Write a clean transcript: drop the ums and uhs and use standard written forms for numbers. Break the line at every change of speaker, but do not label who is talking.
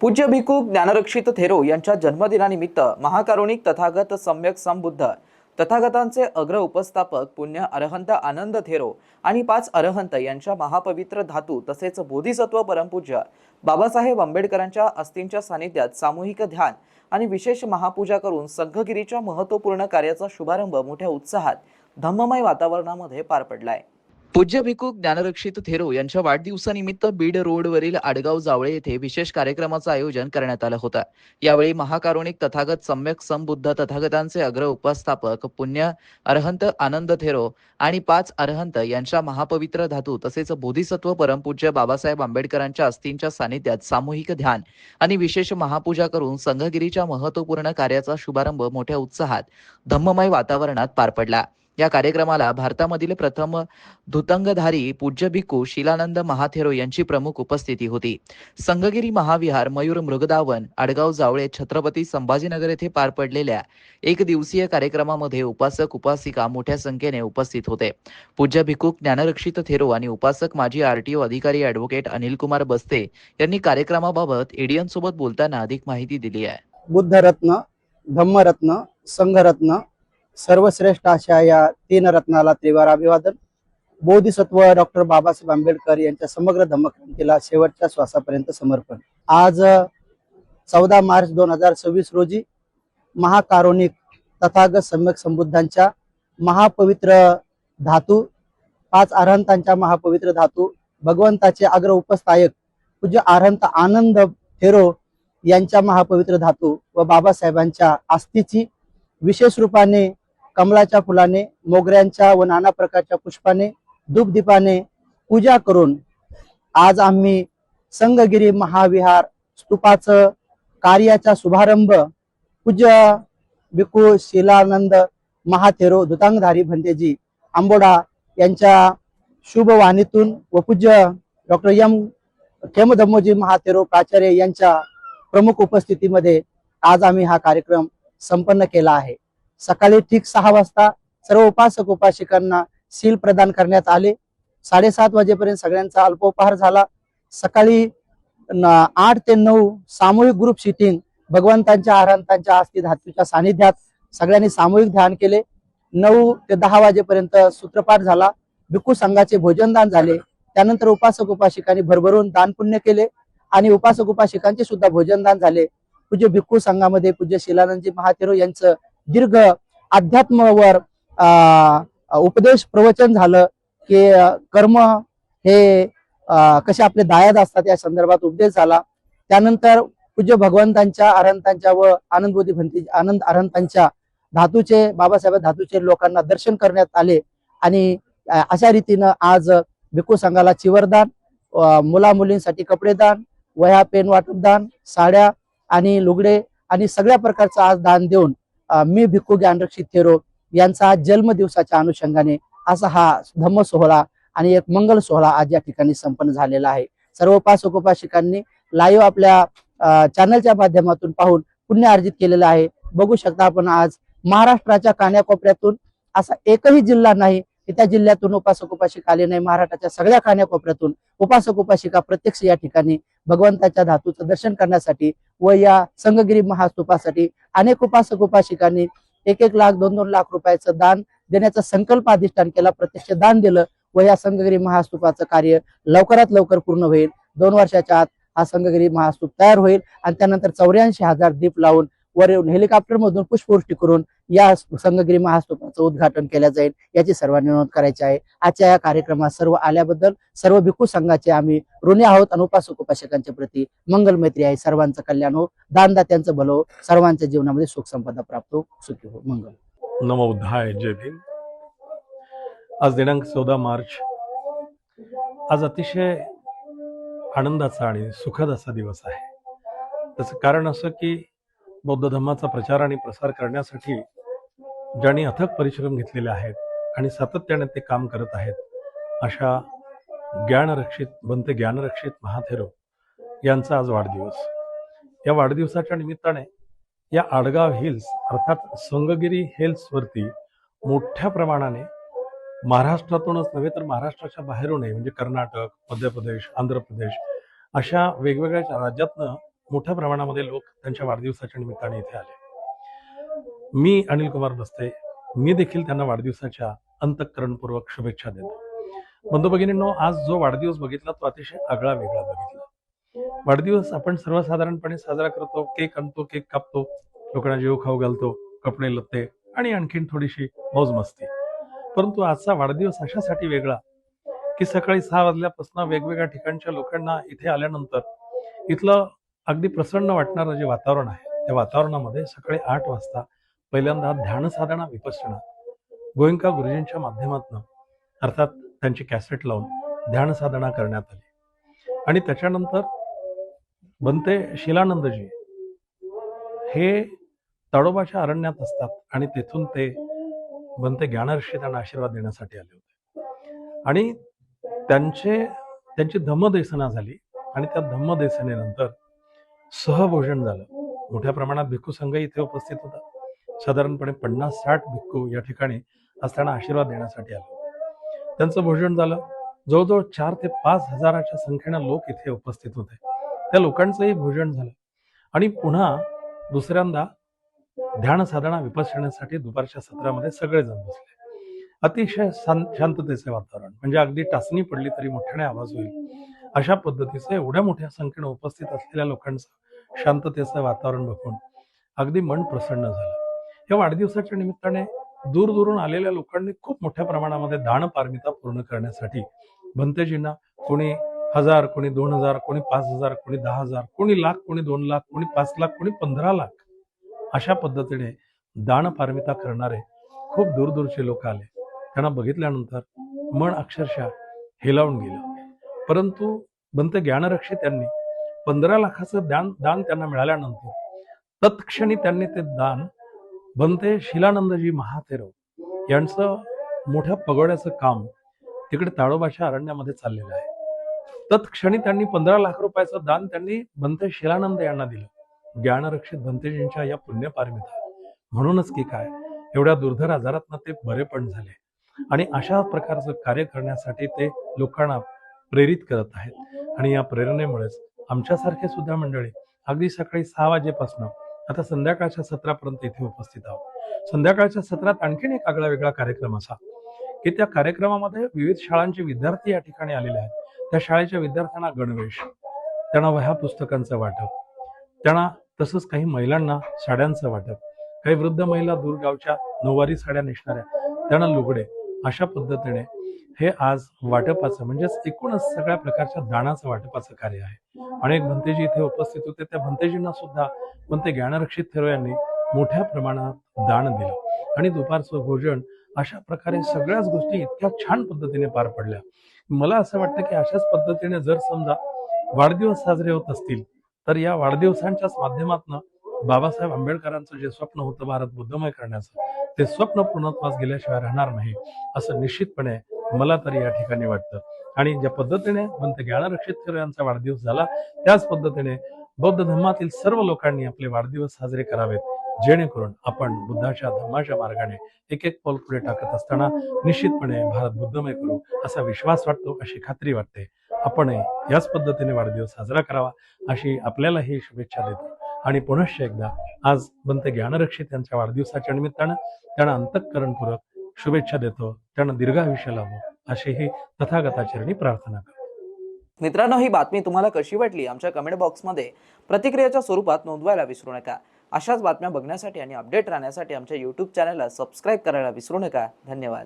पूज्य भिक्खू ज्ञानरक्षित थेरो यांच्या जन्मदिनानिमित्त महाकारुणिक तथागत सम्यक संबुद्ध तथागतांचे अग्र उपस्थापक पुण्य अरहंत आनंद थेरो आणि 5 अरहंत यांच्या महापवित्र धातू तसेच बोधिसत्व परमपूज्य बाबासाहेब आंबेडकरांच्या अस्थींच्या सानिध्यात सामूहिक ध्यान आणि विशेष महापूजा करून संघगिरीच्या महत्त्वपूर्ण कार्याचा शुभारंभ मोठ्या उत्साहात धम्ममय वातावरणामध्ये पार पडलाय। पूज्य भिक्खू ज्ञानरक्षित थेरो यांच्या वाढदिवसानिमित्त बीड रोडवरील आडगाव जावळे येथे विशेष कार्यक्रमाचं आयोजन करण्यात आलं होतं। यावेळी महाकारुणिक तथागत सम्यक संबुद्ध तथागतांचे अग्र उपस्थापक पुण्य अरहंत आनंद थेरो आणि 5 अरहंत यांच्या महापवित्र धातू तसेच बोधिसत्व परमपूज्य बाबासाहेब आंबेडकरांच्या अस्थींच्या सानिध्यात सामूहिक ध्यान आणि विशेष महापूजा करून संघगिरीच्या महत्त्वपूर्ण कार्याचा शुभारंभ मोठ्या उत्साहात धम्ममय वातावरणात पार पडला। या कार्यक्रमाला भारतामधील प्रथम धुतंगधारी पूज्य भिक्खू शीलानंद महाथेरो यांची प्रमुख उपस्थिती होती। संघगिरी महाविहार मयूर मृगदावन आडगाव जावळे छत्रपती संभाजीनगर येथे पार पडलेल्या एक दिवसीय कार्यक्रमामध्ये उपासक उपासिका मोठ्या संख्येने उपस्थित होते। पूज्य भिक्खू ज्ञानरक्षित थेरो आणि उपासक माजी आरटीओ अधिकारी ॲडव्होकेट अनिल कुमार बस्ते यांनी कार्यक्रमाबाबत एडीएन सोबत बोलताना अधिक माहिती दिली आहे।
बुद्धरत्न, धम्मरत्न, संघरत्न सर्वश्रेष्ठ अशा या 3 रत्नाला त्रिवार अभिवादन। बोधिसत्व डॉक्टर बाबासाहेब आंबेडकर यांच्या समग्र धम्मक्रांतीला शेवटच्या श्वासापर्यंत समर्पण। आज 14 मार्च 2026 रोजी महाकारुणिक तथागत सम्यक संबुद्धांच्या महापवित्र धातू 5 अरहंतांच्या महापवित्र धातू भगवंताचे अग्र उपस्थायक पूज्य अरहंत आनंद थेरो यांच्या महापवित्र धातू व बाबासाहेबांच्या अस्थीची विशेष रूपाने कमलाच्या फुलाने, मोगऱ्यांच्या व नाना प्रकारच्या पुष्पाने, धूपदीपाने पूजा करून आज आम्ही संघगिरी महाविहार स्तूपाचं कार्याचा शुभारंभ पूज्य भिक्खू शीलानंद महाथेरो धुतांगधारी भंतेजी आंबोडा यांच्या शुभ वाणीतून व पूज्य डॉक्टर खेमधम्मोजी महाथेरो प्राचार्य यांच्या प्रमुख उपस्थितीमध्ये आज आम्ही हा कार्यक्रम संपन्न केला आहे। सकाळी ठीक 6 वाजता सर्व उपासक उपासिकांना सील प्रदान करण्यात आले। 7:30 वाजेपर्यंत सगळ्यांचा अल्पोपहार झाला। सकाळी 8 ते 9 सामूहिक ग्रुप सिटिंग भगवंतांच्या अरहंतांच्या अस्थी धातूच्या सानिध्यात सगळ्यांनी सामूहिक ध्यान केले। 9 ते 10 वाजेपर्यंत सूत्रपाठ झाला। भिक्खू संघाचे भोजनदान झाले। त्यानंतर उपासक उपासिकांनी भरभरून दान पुण्य केले आणि उपासक उपासिकांचे सुद्धा भोजनदान झाले। पूज्य भिक्खू संघामध्ये पूज्य शीलानंदजी महाथेरो यांचं दीर्घ अध्यात्मावर उपदेश प्रवचन झालं की कर्म हे कसे आपले दायाद असतात या संदर्भात उपदेश झाला। त्यानंतर पूज्य भगवंतांच्या अरहंतांच्या व आनंद अरहंतांच्या धातूचे बाबासाहेब धातूचे लोकांना दर्शन करण्यात आले आणि अशा रीतीनं आज भिक्खू संघाला चिवरदान, मुला मुलींसाठी कपडेदान, वह्या पेन वाटपदान, साड्या आणि लुगडे आणि सगळ्या प्रकारचं आज दान देऊन मी भिक्खू ज्ञानरक्षित थेरो यांचा जन्मदिवसाच्या अनुषंगाने असा हा धम्म सोहळा आणि एक मंगल सोहळा आज या ठिकाणी संपन्न झालेला आहे। सर्व उपासक उपासिकांनी लाईव्ह आपल्या चॅनलच्या माध्यमातून पाहून पुण्य अर्जित केलेलं आहे। बघू शकता आपण आज महाराष्ट्राच्या कान्याकोपऱ्यातून असा एकही जिल्हा नाही की त्या जिल्ह्यातून उपासक उपासिका आले नाही। महाराष्ट्राच्या सगळ्या कान्याकोपऱ्यातून उपासक उपासिका प्रत्यक्ष या ठिकाणी भगवंताच्या धातूचं दर्शन करण्यासाठी व या संघगिरी महास्तूपासाठी अनेक उपासक उपासिकांनी 1-1 लाख 2-2 लाख रुपयाचं दान देण्याचा संकल्प अधिष्ठान केला, प्रत्यक्ष दान दिलं व या संघगिरी महास्तूपाचं कार्य लवकरात लवकर पूर्ण होईल। 2 वर्षाच्या आत हा संघगिरी महास्तूप तयार होईल आणि त्यानंतर 84,000 दीप लावून वर येऊन हेलिकॉप्टर मधून पुष्पवृष्टी करून या संघगिरी महास्तूपाचं उद्घाटन केलं जाईल याची सर्वांनी नोंद करायची आहे। आजच्या या कार्यक्रमात सर्व आल्याबद्दल सर्व भिक्खू संघाचे आम्ही ऋणी आहोत आणि उपासक उपासकांच्या प्रती मंगल मैत्री आहे। सर्वांचं कल्याण हो, दानदात्यांचं भलं हो, सर्वांच्या जीवनामध्ये सुख संपदा प्राप्त हो, सुखी हो, मंगल।
नमो बुद्धाय, जय भीम। आज दिनांक 14 मार्च आज अतिशय आनंदाचा आणि सुखद असा दिवस आहे। त्याचं कारण असं की बौद्ध धर्माचा प्रचार आणि प्रसार करण्यासाठी ज्यांनी अथक परिश्रम घेतलेले आहेत आणि सातत्याने ते काम करत आहेत अशा ज्ञानरक्षित महाथेरो यांचा आज वाढदिवस। या वाढदिवसाच्या निमित्ताने या आडगाव हिल्स अर्थात संघगिरी हिल्स वरती मोठ्या प्रमाणाने महाराष्ट्रातूनच नव्हे तर महाराष्ट्राच्या बाहेरूनही म्हणजे कर्नाटक, मध्य प्रदेश, आंध्र प्रदेश अशा वेगवेगळ्या राज्यातनं मोठ्या प्रमाणामध्ये लोक त्यांच्या वाढदिवसाच्या निमित्ताने इथे आले. मी अनिल कुमार बस्ते, मी देखील त्यांना वाढदिवसाच्या अंतःकरणपूर्वक शुभेच्छा देतो. बंधू भगिनींनो, आज जो वाढदिवस बघितला तो अतिशय आगळा वेगळा बघितला. वाढदिवस आपण सर्वसाधारणपणे साजरा करतो, केक आणतो, केक कापतो, लोकांना जेव खाऊ घालतो, कपडे लत्ते आणि आणखीन थोडीशी मौज मस्ती. परंतु आजचा वाढदिवस अशासाठी वेगळा की सकाळी 6 वाजल्यापासून वेगवेगळ्या ठिकाणच्या लोकांना इथे आल्यानंतर इथलं अगदी प्रसन्न वाटणारं जे वातावरण आहे, त्या वातावरणामध्ये सकाळी 8 वाजता पहिल्यांदा ध्यान साधना विपश्यना गोयंका गुरुजींच्या माध्यमातून अर्थात त्यांची कॅसेट लावून ध्यान साधना करण्यात आली. आणि त्याच्यानंतर बनते शिलानंदजी हे ताडोबाच्या अरण्यात असतात आणि तेथून ते बनते ज्ञानऋषी त्यांना आशीर्वाद देण्यासाठी आले होते. आणि त्यांची धम्मदेसना झाली आणि त्या धम्मदेसनेनंतर सहभोजन झालं. मोठ्या प्रमाणात भिक्खू संघ इथे उपस्थित होता. साधारणपणे 50-60 भिक्खू या ठिकाणी आज त्यांना आशीर्वाद देण्यासाठी आले होते. त्यांचं भोजन झालं. जवळजवळ 4 ते 5 हजाराच्या संख्येनं लोक इथे उपस्थित होते. त्या लोकांचंही भोजन झालं आणि पुन्हा दुसऱ्यांदा ध्यान साधना विपश्यनेसाठी दुपारच्या सत्रामध्ये सगळेजण बसले. अतिशय शांततेचे वातावरण, म्हणजे अगदी टाचणी पडली तरी मोठ्याने आवाज होईल अशा पद्धतीचे एवढ्या मोठ्या संख्येनं उपस्थित असलेल्या लोकांचं शांततेचं वातावरण बघून अगदी मन प्रसन्न झालं. या वाढदिवसाच्या निमित्ताने दूरदूरून आलेल्या लोकांनी खूप मोठ्या प्रमाणामध्ये दानपारमिता पूर्ण करण्यासाठी भंतेजींना कोणी 1000, कोणी 2000, कोणी 5000, कोणी 10000, कोणी लाख, कोणी 2 लाख, कोणी 5 लाख, कोणी 15 लाख अशा पद्धतीने दानपारमिता करणारे खूप दूरदूरचे लोक आले. त्यांना बघितल्यानंतर मन अक्षरशः हेलावून गेलं. परंतु भंते ज्ञानरक्षी त्यांनी 15 लाखाचं दान त्यांना मिळाल्यानंतर तत्क्षणी त्यांनी ते दान भंते शिलानंदजी महाथेरो यांचं मोठ्या पगोड्याचं काम तिकडे ताडोबाच्या अरण्यामध्ये चाललेलं आहे. तत्क्षणी त्यांनी 15 लाख रुपयाचं दान त्यांनी भंते शिलानंद यांना दिलं. ज्ञानरक्षित भंतेजींच्या या पुण्यपारमिता म्हणूनच की काय एवढ्या दुर्धर आजारातनं ते बरे पण झाले आणि अशा प्रकारचं कार्य करण्यासाठी ते लोकांना प्रेरित करत आहेत. आणि या प्रेरणेमुळेच आमच्यासारखे सुद्धा मंडळी अगदी सकाळी 6 वाजेपासून आता संध्याकाळच्या सत्रापर्यंत इथे उपस्थित आहोत. संध्याकाळच्या सत्रात आणखीन एक आगळा वेगळा कार्यक्रम असा की त्या कार्यक्रमामध्ये विविध शाळांचे विद्यार्थी या ठिकाणी आलेले आहेत. त्या शाळेच्या विद्यार्थ्यांना गणवेश, त्यांना वह्या पुस्तकांचं वाटप, त्यांना तसंच काही महिलांना साड्यांचं वाटप, काही वृद्ध महिला दूरगावच्या नऊवारी साड्या नेसणाऱ्या त्यांना लुगडे, अशा पद्धतीने हे आज वाटपाचं म्हणजेच एकूणच सगळ्या प्रकारच्या दानाचं वाटपाचं कार्य आहे. अनेक भंतेजी इथे उपस्थित होते. त्या भंतेजींना सुद्धा भंते ज्ञानरक्षित थेरो यांनी मोठ्या प्रमाणात दान दिलं आणि दुपारचं भोजन अशा प्रकारे सगळ्याच गोष्टी इतक्या छान पद्धतीने पार पडल्या. मला असं वाटतं की अशाच पद्धतीने जर समजा वाढदिवस साजरे होत असतील तर या वाढदिवसांच्याच माध्यमातून बाबासाहेब आंबेडकरांचं जे स्वप्न होतं भारत बुद्धमय करण्याचं, ते स्वप्न पूर्णत्वास गेल्याशिवाय राहणार नाही असं निश्चितपणे मला तरी या ठिकाणी वाटतं. आणि ज्या पद्धतीने भंते ज्ञानरक्षित थेरो यांचा वाढदिवस झाला त्याच पद्धतीने बौद्ध धर्मातील सर्व लोकांनी आपले वाढदिवस साजरे करावेत, जेणेकरून आपण बुद्धाच्या धम्माच्या मार्गाने एक एक पाऊल पुढे टाकत असताना निश्चितपणे भारत बुद्धमय करू असा विश्वास वाटतो, अशी खात्री वाटते. आपणही याच पद्धतीने वाढदिवस साजरा करावा अशी आपल्यालाही शुभेच्छा देतो. आणि पुनश्च एकदा आज भंते ज्ञानरक्षित यांच्या वाढदिवसाच्या निमित्तानं त्यांना अंतःकरणपूर्वक शुभेच्छा देतो. त्यांना दीर्घायुष्य लाभो अशीही तथागताचरणी प्रार्थना करतो.
मित्रांनो, ही बातमी तुम्हाला कशी वाटली आमच्या कमेंट बॉक्समध्ये प्रतिक्रियेच्या स्वरूपात नोंदवायला विसरू नका. अशाच बातम्या बघण्यासाठी आणि अपडेट राहण्यासाठी आमच्या यूट्यूब चॅनलला सबस्क्राईब करायला विसरू नका. धन्यवाद.